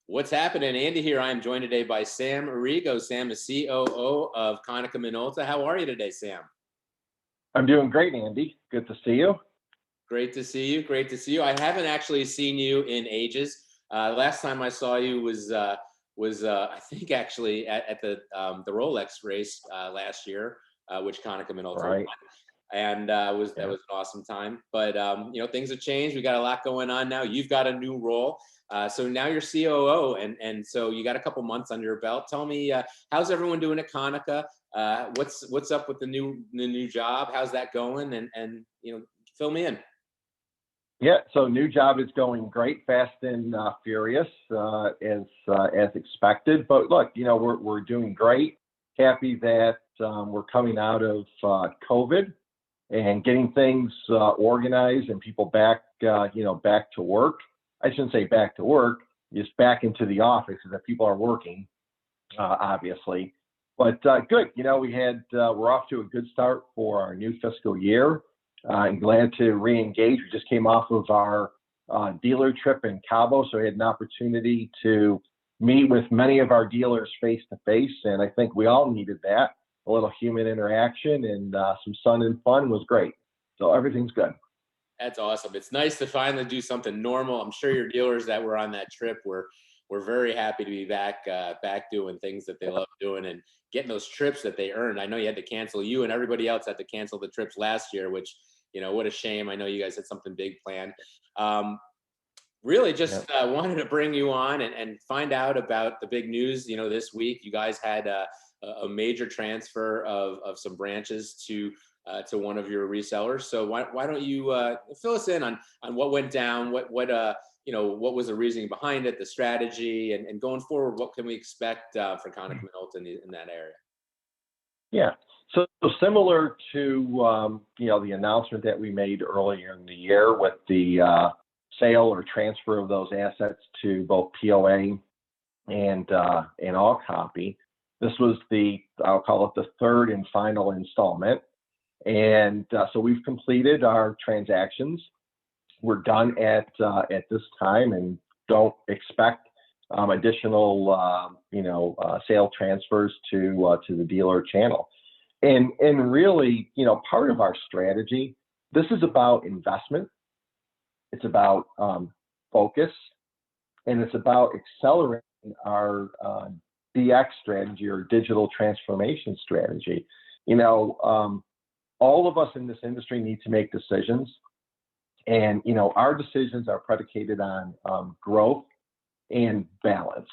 What's happening? Andy here. I am joined today by Sam Errigo. Sam is COO of Konica Minolta. How are you today, Sam? I'm doing great, Andy. Good to see you. Great to see you. Great to see you. I haven't actually seen you in ages. Last time I saw you was I think actually at the Rolex race last year, which Konica Minolta Right. won. And that was an awesome time. But things have changed. We got a lot going on now. You've got a new role. So now you're COO, and so you got a couple months under your belt. Tell me, how's everyone doing at Konica? What's up with the new job? How's that going? And fill me in. Yeah. So new job is going great, fast and furious, as expected. But look, we're doing great. Happy that we're coming out of COVID and getting things organized and people back to work. I shouldn't say back to work, just back into the office because people are working, obviously. But good, we're off to a good start for our new fiscal year. I'm glad to re-engage. We just came off of our dealer trip in Cabo, so we had an opportunity to meet with many of our dealers face to face, and I think we all needed that. A little human interaction and some sun and fun was great. So everything's good. That's awesome. It's nice to finally do something normal. I'm sure your dealers that were on that trip were very happy to be back doing things that they love doing and getting those trips that they earned. I know you had to cancel. You and everybody else had to cancel the trips last year, which what a shame. I know you guys had something big planned. Really just wanted to bring you on and find out about the big news. This week you guys had a major transfer of some branches to one of your resellers. So why don't you fill us in on what went down, what was the reasoning behind it, the strategy, and going forward, what can we expect for Konica Minolta in that area? Yeah. So similar to the announcement that we made earlier in the year with the sale or transfer of those assets to both POA and All Copy. This was I'll call it the third and final installment. And so we've completed our transactions. We're done at this time and don't expect additional sale transfers to the dealer channel. And really, part of our strategy, this is about investment. It's about focus, and it's about accelerating our DX strategy or digital transformation strategy. All of us in this industry need to make decisions, and our decisions are predicated on growth and balance.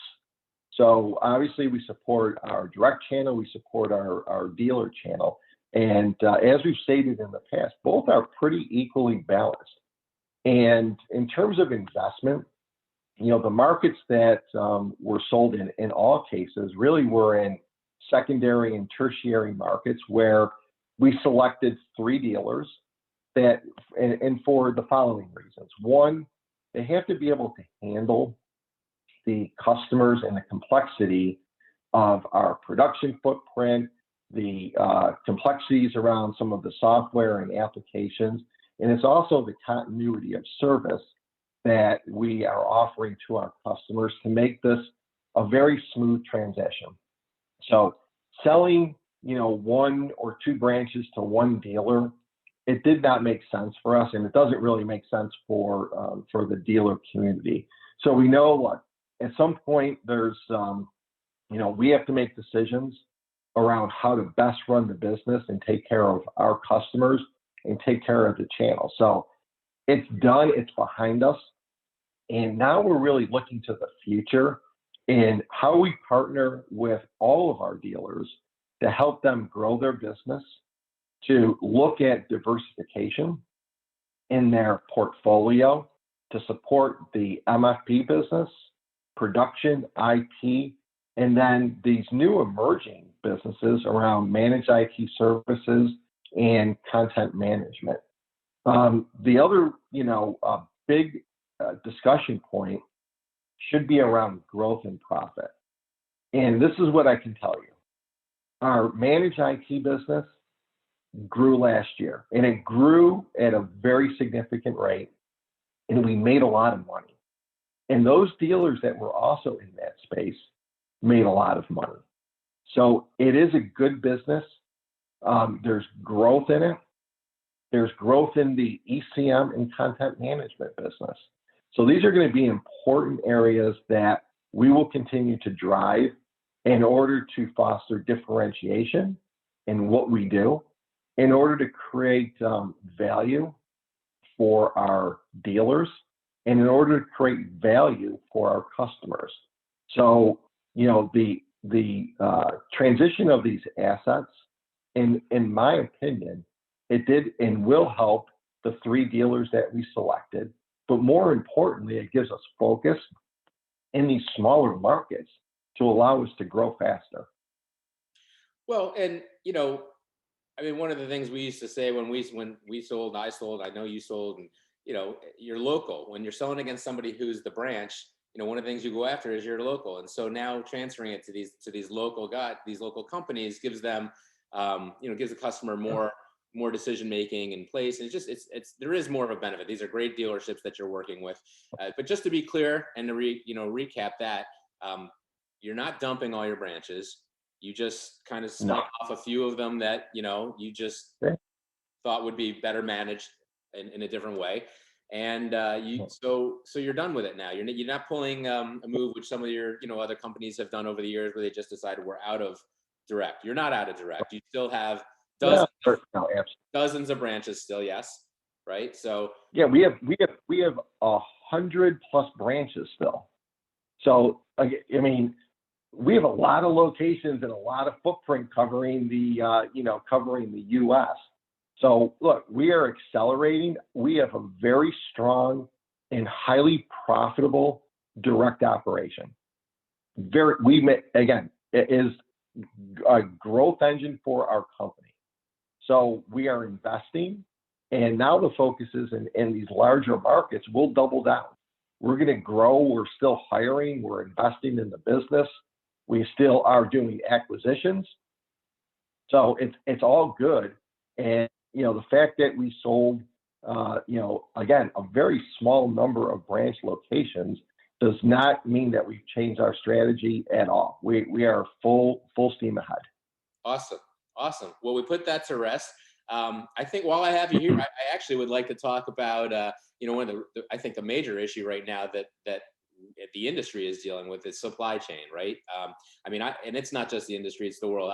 So obviously we support our direct channel, we support our dealer channel, and as we've stated in the past, both are pretty equally balanced. And in terms of investment, the markets that were sold in all cases really were in secondary and tertiary markets where we selected 3 dealers and for the following reasons. One, they have to be able to handle the customers and the complexity of our production footprint, the complexities around some of the software and applications, and it's also the continuity of service that we are offering to our customers to make this a very smooth transition. So selling 1 or 2 branches to one dealer, it did not make sense for us, and it doesn't really make sense for the dealer community. So we know at some point there's we have to make decisions around how to best run the business and take care of our customers and take care of the channel. So it's done, it's behind us, and now we're really looking to the future and how we partner with all of our dealers to help them grow their business, to look at diversification in their portfolio, to support the MFP business, production, IT, and then these new emerging businesses around managed IT services and content management. The other, big discussion point should be around growth and profit. And this is what I can tell you. Our managed IT business grew last year, and it grew at a very significant rate, and we made a lot of money. And those dealers that were also in that space made a lot of money. So it is a good business. There's growth in it. There's growth in the ECM and content management business. So these are going to be important areas that we will continue to drive in order to foster differentiation in what we do, in order to create value for our dealers, and in order to create value for our customers. So, you know, the transition of these assets, in my opinion, it did and will help the 3 dealers that we selected. But more importantly, it gives us focus in these smaller markets to allow us to grow faster. Well, and you know, I mean, one of the things we used to say when we sold, I sold, I know you sold, and you know, you're local. When you're selling against somebody who's the branch, you know, one of the things you go after is you're local. And so now transferring it to these local companies gives them, you know, gives the customer more decision making in place. And it's there is more of a benefit. These are great dealerships that you're working with. But just to be clear and to recap that, you're not dumping all your branches. You just kind of spun off a few of them that, you know, you just thought would be better managed in a different way. And so you're done with it now. You're not pulling a move which some of your, you know, other companies have done over the years where they just decided we're out of direct. You're not out of direct. You still have dozens of branches still, yes, right? So yeah, we have 100+ branches still. So I mean, we have a lot of locations and a lot of footprint covering the U.S. So look, we are accelerating. We have a very strong and highly profitable direct operation. It is a growth engine for our company. So we are investing, and now the focus is in these larger markets. We'll double down. We're going to grow. We're still hiring. We're investing in the business. We still are doing acquisitions. So it's all good. And, you know, the fact that we sold, you know, again, a very small number of branch locations does not mean that we've changed our strategy at all. We are full steam ahead. Awesome. Well, we put that to rest. I think while I have you here, I actually would like to talk about, you know, one of I think the major issue right now that the industry is dealing with is supply chain, right? I mean, and it's not just the industry, it's the world.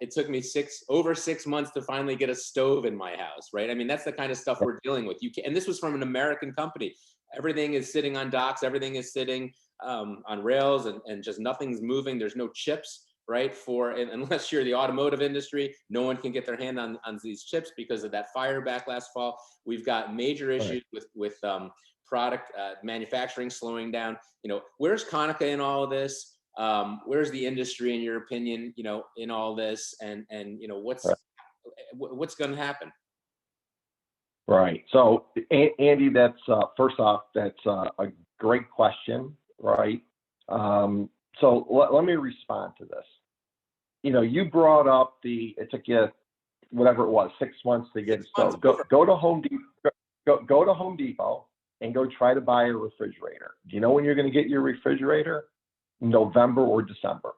It took me over 6 months to finally get a stove in my house, right? I mean, that's the kind of stuff we're dealing with. And this was from an American company. Everything is sitting on docks. Everything is sitting on rails, and just nothing's moving. There's no chips, right? Unless you're the automotive industry, no one can get their hand on these chips because of that fire back last fall. We've got major issues with product manufacturing slowing down. You know, where's Konica in all of this? Where's the industry, in your opinion, you know, in all this? And you know, what's going to happen? Right. So, Andy, that's first off, that's a great question, right? So let me respond to this. You know, you brought up it took you whatever it was, 6 months to get a stove. Go to Home Depot. Go to Home Depot and go try to buy a refrigerator. Do you know when you're going to get your refrigerator? November or December.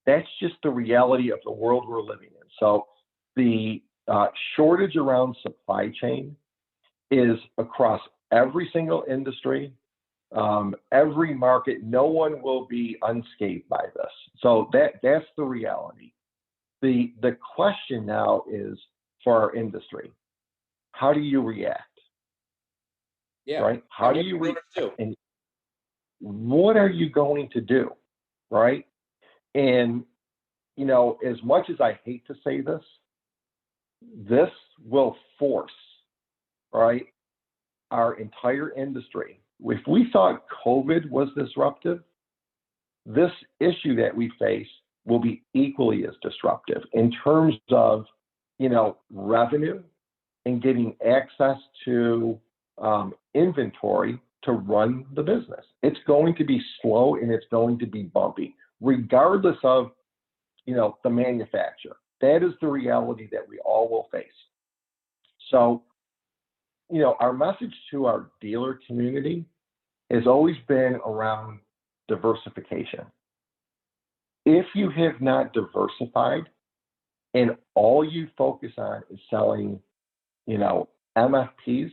That's just the reality of the world we're living in. So the shortage around supply chain is across every single industry, every market. No one will be unscathed by this. So that's the reality. The question now is for our industry, how do you react? Yeah. Right? How do you react? And what are you going to do? Right? And, you know, as much as I hate to say this, this will force, right, our entire industry. If we thought COVID was disruptive, this issue that we face will be equally as disruptive in terms of, you know, revenue and getting access to inventory to run the business. It's going to be slow and it's going to be bumpy, regardless of, you know, the manufacturer. That is the reality that we all will face. So, you know, our message to our dealer community has always been around diversification. If you have not diversified and all you focus on is selling, MFPs,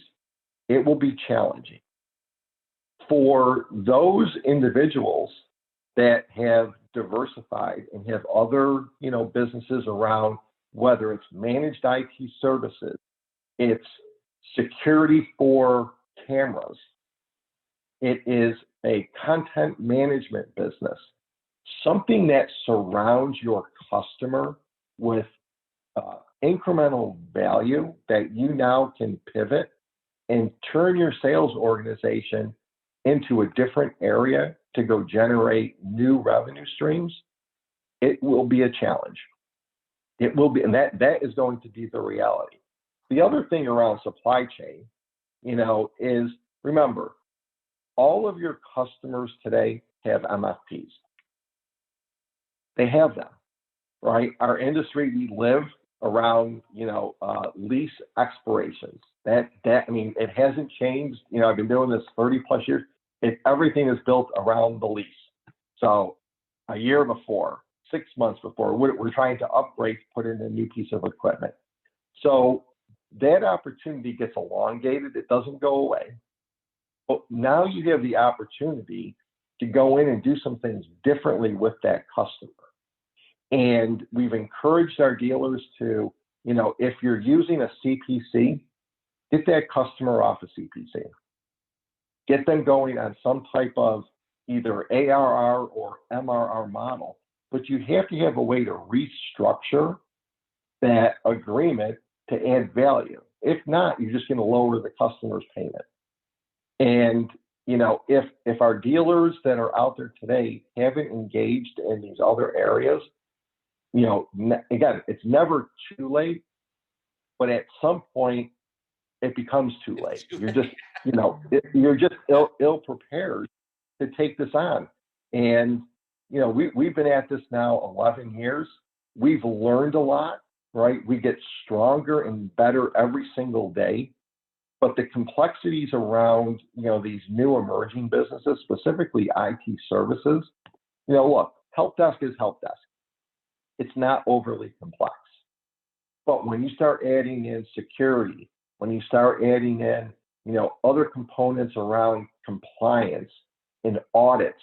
it will be challenging. For those individuals that have diversified and have other, businesses around, whether it's managed IT services, it's security for cameras, it is a content management business, something that surrounds your customer with incremental value that you now can pivot and turn your sales organization into a different area to go generate new revenue streams. It will be a challenge. It will be, and that is going to be the reality. The other thing around supply chain, is remember, all of your customers today have MFPs. They have them, right? Our industry, we live around, lease expirations. It hasn't changed. I've been doing this 30 plus years. Everything is built around the lease. So a year before, 6 months before, we're trying to upgrade, put in a new piece of equipment. So that opportunity gets elongated. It doesn't go away. But now you have the opportunity to go in and do some things differently with that customer. And we've encouraged our dealers to, if you're using a CPC, get that customer off a CPC. Get them going on some type of either ARR or MRR model, but you have to have a way to restructure that agreement to add value. If not, you're just going to lower the customer's payment. And, if our dealers that are out there today haven't engaged in these other areas, again, it's never too late, but at some point it becomes too late. You're just, you're just ill prepared to take this on. And, we've been at this now 11 years. We've learned a lot, right? We get stronger and better every single day. But the complexities around, these new emerging businesses, specifically IT services, look, help desk is help desk. It's not overly complex. But when you start adding in security, when you start adding in, other components around compliance and audits,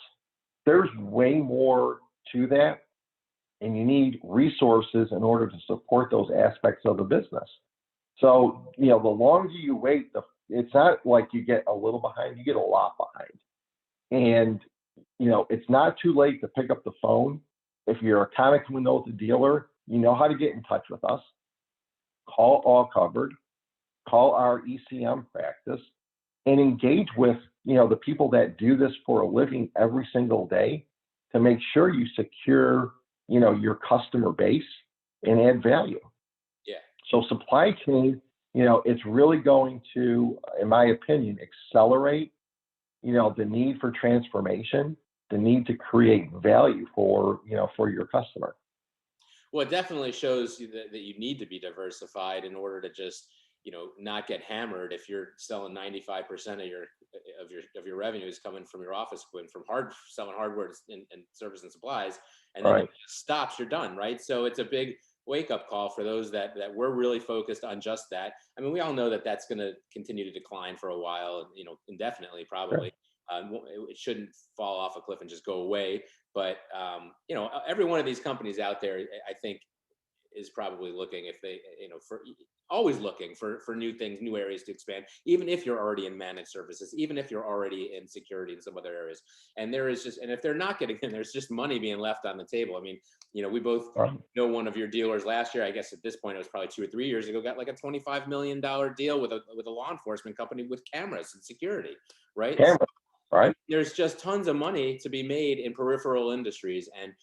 there's way more to that. And you need resources in order to support those aspects of the business. So, the longer you wait, it's not like you get a little behind, you get a lot behind. And, it's not too late to pick up the phone. If you're a Konica Minolta dealer, you know how to get in touch with us. Call All Covered, call our ECM practice, and engage with, the people that do this for a living every single day to make sure you secure, your customer base and add value. Yeah. So supply chain, it's really going to, in my opinion, accelerate, the need for transformation, the need to create value for your customer. Well, it definitely shows you that you need to be diversified in order to just, not get hammered if you're selling 95% of your revenue is coming from your office equipment, from selling hardware and service and supplies, and then Right. it just stops, you're done, right? So it's a big wake-up call for those that we're really focused on just that. I mean, we all know that that's going to continue to decline for a while, indefinitely probably. Sure. It shouldn't fall off a cliff and just go away. But every one of these companies out there, I think, is probably looking, if they, always looking for new things, new areas to expand, even if you're already in managed services, even if you're already in security and some other areas. And if they're not getting in, there's just money being left on the table. I mean, we both know one of your dealers last year, I guess at this point, it was probably 2 or 3 years ago, got like a $25 million deal with a law enforcement company with cameras and security, right? Right. There's just tons of money to be made in peripheral industries. And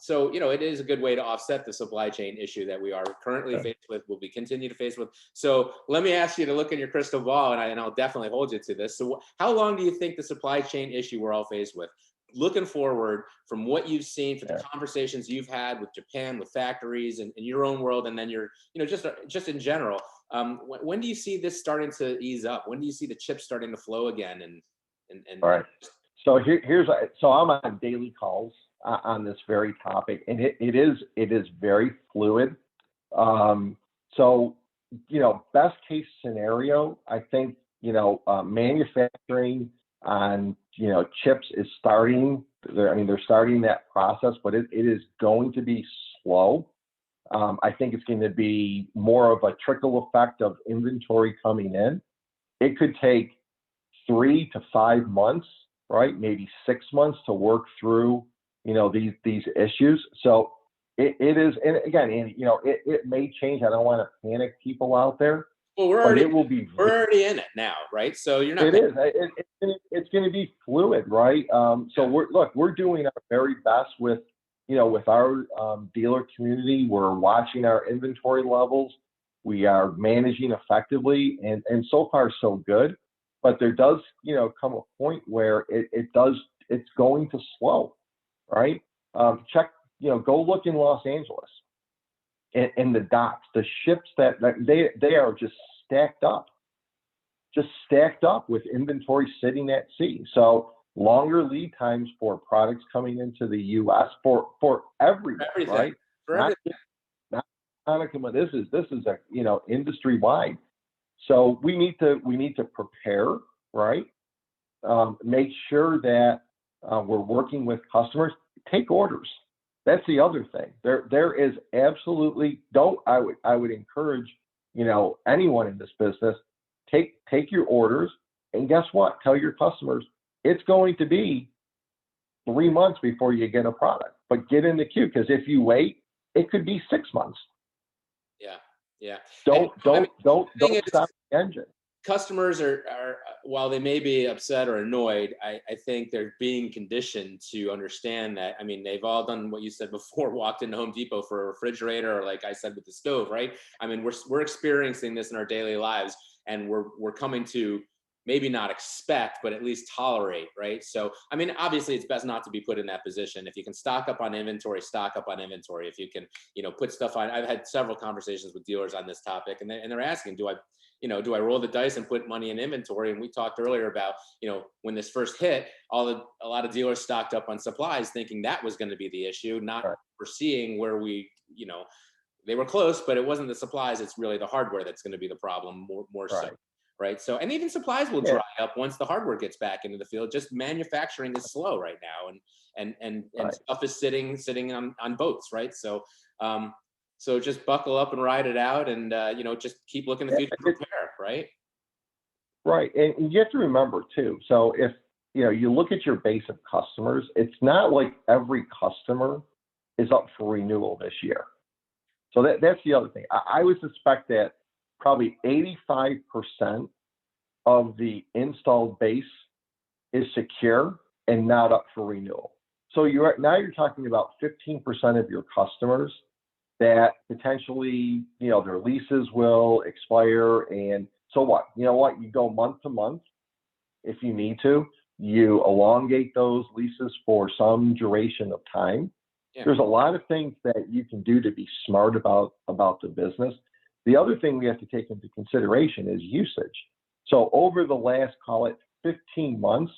so, it is a good way to offset the supply chain issue that we are currently faced with, will be continue to face with. So let me ask you to look in your crystal ball, and I'll definitely hold you to this. So how long do you think the supply chain issue we're all faced with, looking forward, from what you've seen, from the conversations you've had with Japan, with factories and in your own world, and then just in general, when do you see this starting to ease up? When do you see the chips starting to flow again? And And All right. So so I'm on daily calls on this very topic, and it is very fluid. So, best case scenario, I think, manufacturing on, chips is starting. They're starting that process, but it is going to be slow. I think it's going to be more of a trickle effect of inventory coming in. It could take 3 to 5 months, right? Maybe 6 months to work through, these issues. So it is, and again, Andy, it may change. I don't want to panic people out there, well, but it will be. we're already in it now, right? So you're not. It is. It's going to be fluid, right? So we're doing our very best with, with our dealer community. We're watching our inventory levels. We are managing effectively, and so far so good. But there does, come a point where it's going to slow, right? Check, go look in Los Angeles, in the docks, the ships that they are just stacked up with inventory sitting at sea. So longer lead times for products coming into the U.S. for everyone, right? For everything. Not Konica, this is a industry wide. So we need to prepare, right? Make sure that we're working with customers. Take orders. That's the other thing. There is absolutely I would encourage anyone in this business, take your orders, and guess what? Tell your customers it's going to be 3 months before you get a product, but get in the queue, because if you wait, it could be 6 months. Yeah. Don't stop the engine. Customers are, while they may be upset or annoyed, I think they're being conditioned to understand that. They've all done what you said before, walked into Home Depot for a refrigerator, or like I said with the stove, right? We're experiencing this in our daily lives, and we're coming to maybe not expect, but at least tolerate, right? So, obviously it's best not to be put in that position. If you can stock up on inventory, stock up on inventory. If you can, put stuff on. I've had several conversations with dealers on this topic, and they're asking, do I roll the dice and put money in inventory? And we talked earlier about, when this first hit, a lot of dealers stocked up on supplies, thinking that was going to be the issue, not foreseeing where they were close, but it wasn't the supplies. It's really the hardware that's going to be the problem more so. Right. So, and even supplies will dry up once the hardware gets back into the field. Just manufacturing is slow right now, and stuff is sitting on boats, right? So, so just buckle up and ride it out, and just keep looking the future, prepare, right? Right, and you have to remember too. So if you look at your base of customers, it's not like every customer is up for renewal this year. So that's the other thing. I would suspect that probably 85% of the installed base is secure and not up for renewal. So you're talking about 15% of your customers that potentially, their leases will expire. And so what? You know what? You go month to month if you need to. You elongate those leases for some duration of time. Yeah. There's a lot of things that you can do to be smart about the business. The other thing we have to take into consideration is usage. So over the last, call it 15 months,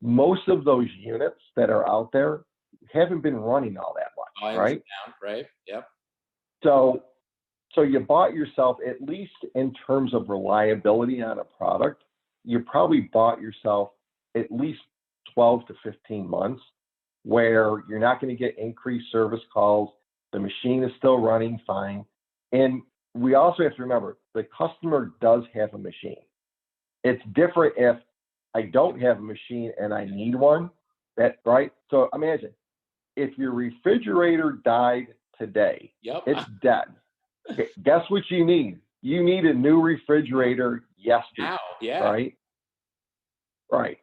most of those units that are out there haven't been running all that much, right? Down, right. Yep. So you bought yourself, at least in terms of reliability on a product, you probably bought yourself at least 12 to 15 months where you're not going to get increased service calls. The machine is still running fine. And we also have to remember the customer does have a machine. It's different if I don't have a machine and I need one, right? So imagine if your refrigerator died today, it's dead. Okay, guess what you need? You need a new refrigerator yesterday, right? Right.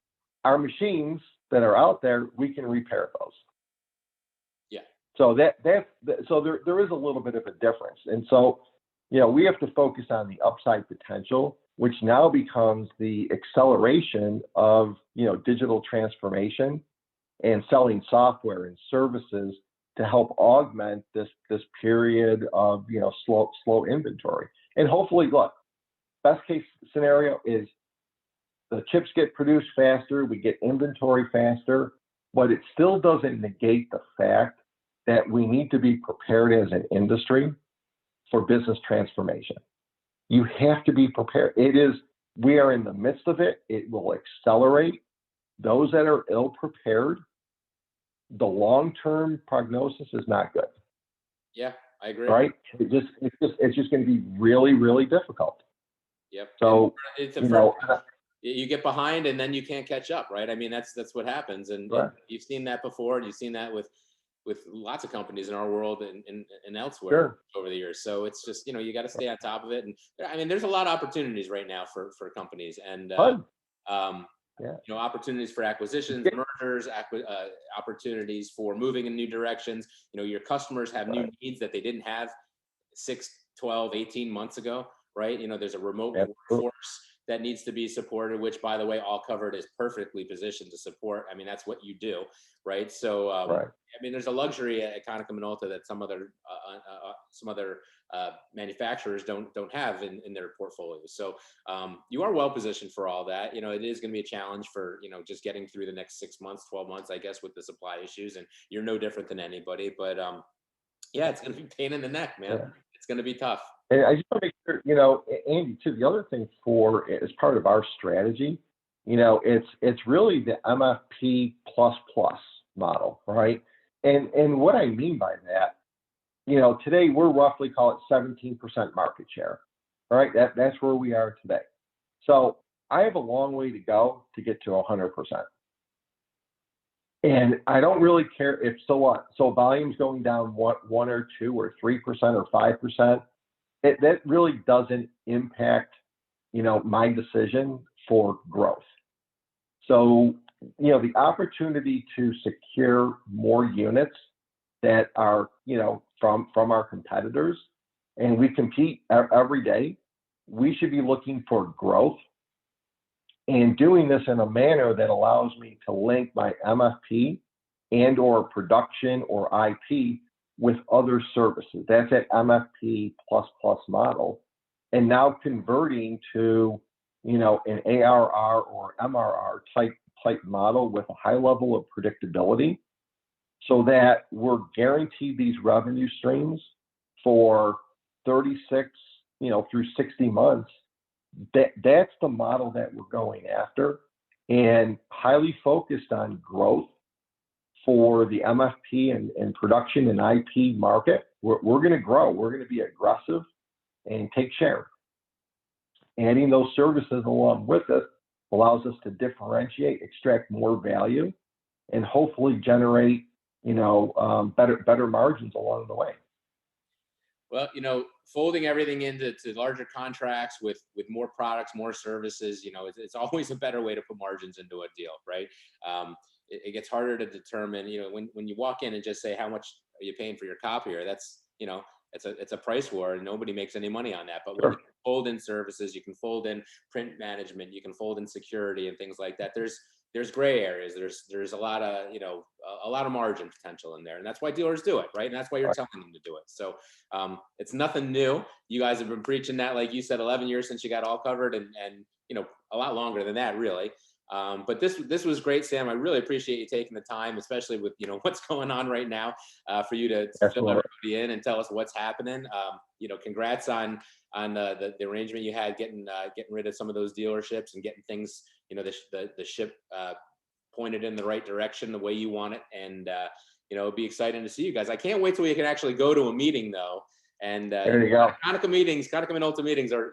Our machines that are out there, we can repair those. Yeah. So so there is a little bit of a difference. And so, we have to focus on the upside potential, which now becomes the acceleration of, digital transformation and selling software and services to help augment this period of, slow inventory. And hopefully, look, best case scenario is the chips get produced faster, we get inventory faster, but it still doesn't negate the fact that we need to be prepared as an industry for business transformation. You have to be prepared. We are in the midst of it. It will accelerate. Those that are ill prepared, the long-term prognosis is not good. Yeah, I agree. Right? It's just going to be really, really difficult. Yep. So, you get behind and then you can't catch up, right? I mean, that's what happens. And, right. and you've seen that before. And you've seen that with lots of companies in our world and elsewhere over the years. So it's just, you got to stay on top of it. And I mean, there's a lot of opportunities right now for companies and, opportunities for acquisitions, mergers, opportunities for moving in new directions. Your customers have new needs that they didn't have 6, 12, 18 months ago, right? There's a remote workforce that needs to be supported, which, by the way, All Covered is perfectly positioned to support. I mean, that's what you do, right? So, I mean, there's a luxury at Konica Minolta that some other manufacturers don't have in their portfolio. So, you are well positioned for all that. It is going to be a challenge for just getting through the next 6 months, 12 months, I guess, with the supply issues. And you're no different than anybody. But it's going to be a pain in the neck, man. Yeah. It's going to be tough. And I just want to make sure, Andy, too, the other thing as part of our strategy, it's really the MFP model, right? And what I mean by that, today we're roughly, call it 17% market share, right? That's where we are today. So I have a long way to go to get to 100%. And I don't really care if so volume's going down 1 or 2 or 3% or 5%. That really doesn't impact, my decision for growth. So, the opportunity to secure more units that are, from our competitors, and we compete every day, we should be looking for growth and doing this in a manner that allows me to link my MFP and or production or IP with other services. That's that MFP model. And now converting to, an ARR or MRR type model with a high level of predictability so that we're guaranteed these revenue streams for 36, through 60 months. That's the model that we're going after, and highly focused on growth for the MFP and production and IP market. We're going to grow. We're going to be aggressive and take share. Adding those services along with it allows us to differentiate, extract more value, and hopefully generate, better margins along the way. Well, folding everything into larger contracts with more products, more services, it's always a better way to put margins into a deal, right? It gets harder to determine, when you walk in and just say, how much are you paying for your copier? That's, it's a price war and nobody makes any money on that. But when you can fold in services, you can fold in print management, you can fold in security and things like that. There's gray areas. There's a lot of, a lot of margin potential in there. And that's why dealers do it, right? And that's why you're telling them to do it. So it's nothing new. You guys have been preaching that, like you said, 11 years since you got All Covered and a lot longer than that, really. But this was great, Sam. I really appreciate you taking the time, especially with what's going on right now, for you to fill everybody in and tell us what's happening. Congrats on the arrangement you had, getting rid of some of those dealerships and getting things, the ship pointed in the right direction the way you want it. And it'll be exciting to see you guys. I can't wait till we can actually go to a meeting though. And there you go. Konica Minolta meetings are,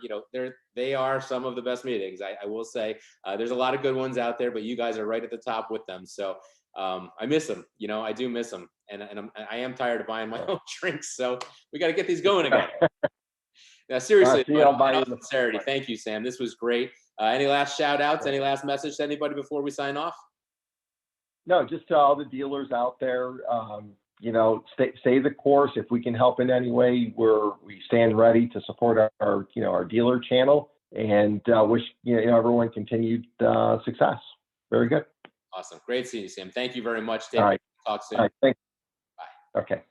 they are some of the best meetings. I will say, there's a lot of good ones out there, but you guys are right at the top with them. So I miss them. I do miss them, and I am tired of buying my own drinks. So we got to get these going again. Now, seriously, sincerity, thank you, Sam. This was great. Any last shout outs? Any last message to anybody before we sign off? No, just to all the dealers out there. Stay the course. If we can help in any way, we stand ready to support our dealer channel, and wish everyone continued success. Very good. Awesome. Great seeing you, Sam. Thank you very much, Dave. All right. Talk soon. All right. Thanks. Bye. Okay.